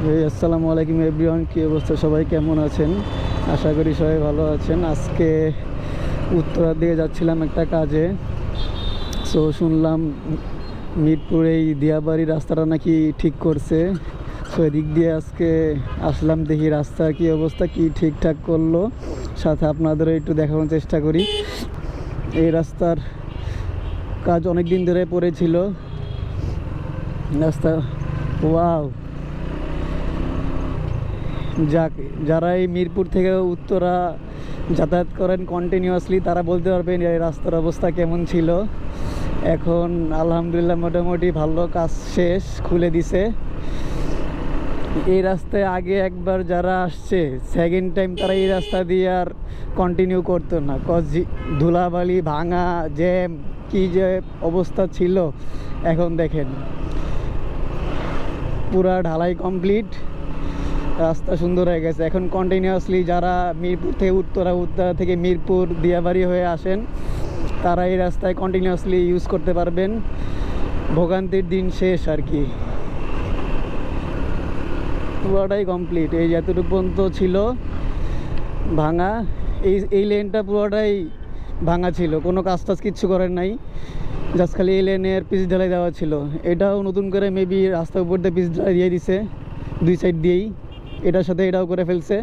আসসালামু আলাইকুম এভরিওয়ান, কী অবস্থা? সবাই কেমন আছেন? আশা করি সবাই ভালো আছেন। আজকে উত্তরার দিকে যাচ্ছিলাম একটা কাজে। সো শুনলাম মিরপুর এই দিয়াবাড়ি রাস্তাটা নাকি ঠিক করছে। সো এদিক দিয়ে আজকে আসলাম, দেখি রাস্তার কী অবস্থা, কি ঠিকঠাক করলো, সাথে আপনাদেরও একটু দেখানোর চেষ্টা করি। এই রাস্তার কাজ অনেক দিন ধরে পড়েছিল। রাস্তা ওয়াও! যাক, যারা এই মিরপুর থেকে উত্তরা যাতায়াত করেন কন্টিনিউয়াসলি, তারা বলতে পারবেন এই রাস্তার অবস্থা কেমন ছিল। এখন আলহামদুলিল্লাহ মোটামুটি ভালো, কাজ শেষ, খুলে দিছে। এই রাস্তায় আগে একবার যারা আসছে, সেকেন্ড টাইম তারা এই রাস্তা দিয়ে আর কন্টিনিউ করতো না, কজ ধুলাবালি, ভাঙা, জ্যাম, কী যে অবস্থা ছিল। এখন দেখেন পুরা ঢালাই কমপ্লিট, রাস্তা সুন্দর হয়ে গেছে। এখন কন্টিনিউয়াসলি যারা মিরপুর থেকে উত্তরা, উত্তরা থেকে মিরপুর দিয়াবাড়ি হয়ে আসেন, তারা এই রাস্তায় কন্টিনিউয়াসলি ইউজ করতে পারবেন। ভোগান্তির দিন শেষ আর কি, পুরোটাই কমপ্লিট। এই যতটুকু পর্যন্ত ছিল ভাঙা, এই লেনটা পুরোটাই ভাঙা ছিল, কোনো কাজ টাজ কিচ্ছু করেন নাই, জাস্ট খালি এই লেনের পিচ ঢালাই দেওয়া ছিল। এটাও নতুন করে মেবি রাস্তার উপর দিয়ে পিচ ঢালাই দিয়ে দিছে, দুই সাইড দিয়েই, এটার সাথে এটাও করে ফেলছে।